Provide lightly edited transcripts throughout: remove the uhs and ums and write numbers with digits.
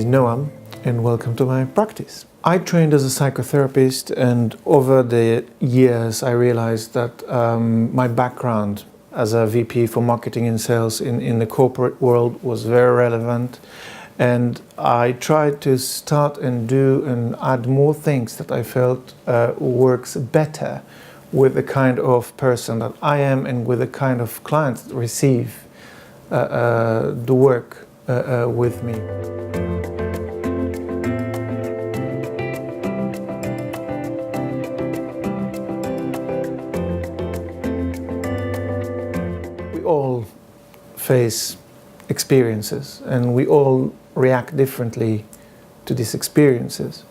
Noam and welcome to my practice. I trained as a psychotherapist, and over the years I realized that my background as a VP for marketing and sales in the corporate world was very relevant, and I tried to start and do and add more things that I felt works better with the kind of person that I am and with the kind of clients that receive the work with me. We all face experiences and we all react differently to these experiences.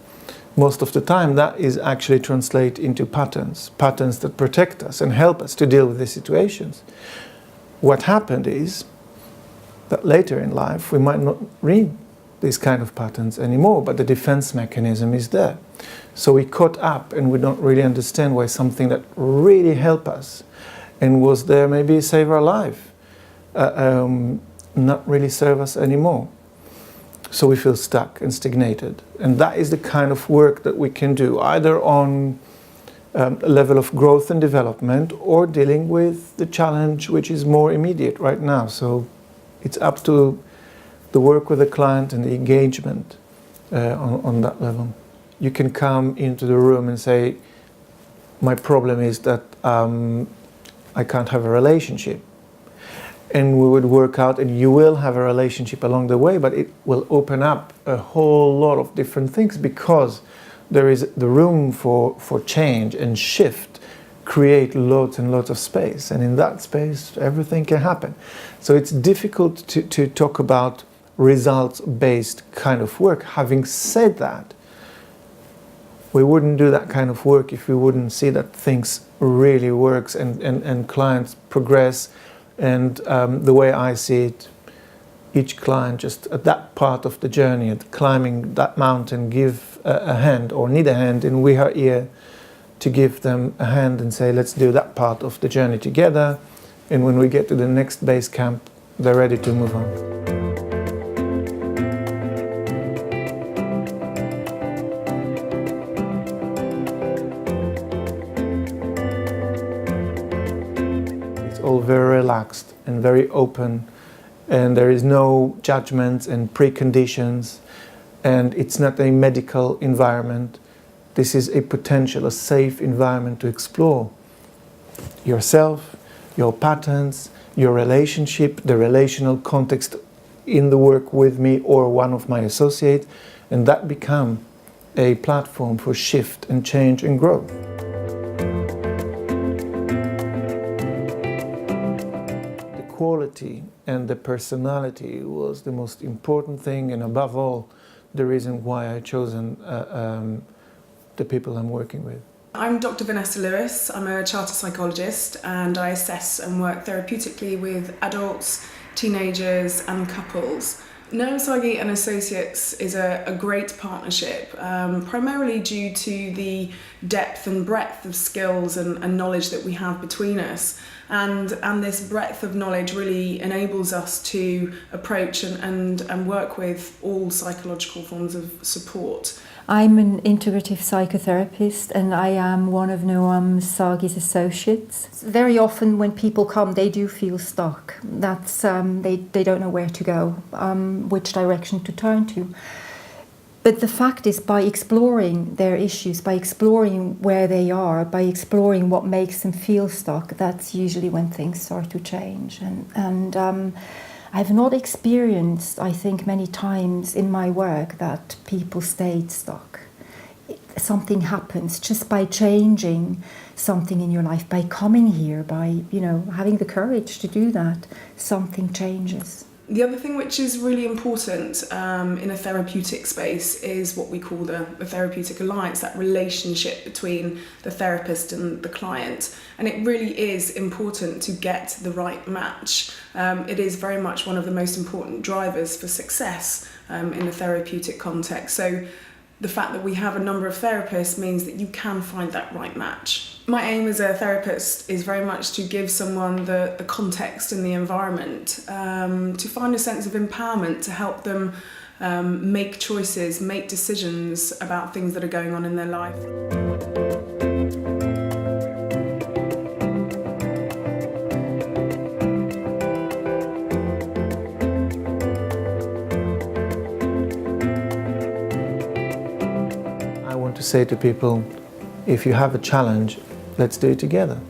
Most of the time that is actually translate into patterns that protect us and help us to deal with these situations. What happened is that later in life we might not read these kind of patterns anymore, but the defense mechanism is there. So we caught up and we don't really understand why something that really helped us and was there maybe save our life, not really serve us anymore. So we feel stuck and stagnated. And that is the kind of work that we can do, either on a level of growth and development or dealing with the challenge which is more immediate right now. So it's up to the work with the client and the engagement on that level. You can come into the room and say, my problem is that I can't have a relationship. And we would work out, and you will have a relationship along the way, but it will open up a whole lot of different things because there is the room for change and shift, create lots and lots of space. And in that space, everything can happen. So it's difficult to talk about results-based kind of work. Having said that, we wouldn't do that kind of work if we wouldn't see that things really works and clients progress. And the way I see it, each client just at that part of the journey, at climbing that mountain, give a hand or need a hand, and we are here to give them a hand and say, let's do that part of the journey together. And when we get to the next base camp, they're ready to move on. All very relaxed and very open, and there is no judgments and preconditions, and it's not a medical environment. This is a potential, a safe environment to explore yourself, your patterns, your relationship, the relational context in the work with me or one of my associates, and that become a platform for shift and change and growth. Quality and the personality was the most important thing, and above all, the reason why I chosen the people I'm working with. I'm Dr. Vanessa Lewis. I'm a chartered psychologist, and I assess and work therapeutically with adults, teenagers and couples. Noam Sagi and Associates is a great partnership, primarily due to the depth and breadth of skills and knowledge that we have between us. And this breadth of knowledge really enables us to approach and work with all psychological forms of support. I'm an integrative psychotherapist, and I am one of Noam Sagi's associates. Very often when people come, they do feel stuck. That's they don't know where to go, which direction to turn to. But the fact is, by exploring their issues, by exploring where they are, by exploring what makes them feel stuck, that's usually when things start to change. And I've not experienced, I think, many times in my work that people stayed stuck. Something happens just by changing something in your life, by coming here, by having the courage to do that, something changes. The other thing which is really important in a therapeutic space is what we call the therapeutic alliance, that relationship between the therapist and the client. And it really is important to get the right match. It is very much one of the most important drivers for success in a therapeutic context. So the fact that we have a number of therapists means that you can find that right match. My aim as a therapist is very much to give someone the context and the environment, to find a sense of empowerment, to help them make choices, make decisions about things that are going on in their life. I want to say to people, if you have a challenge, let's do it together.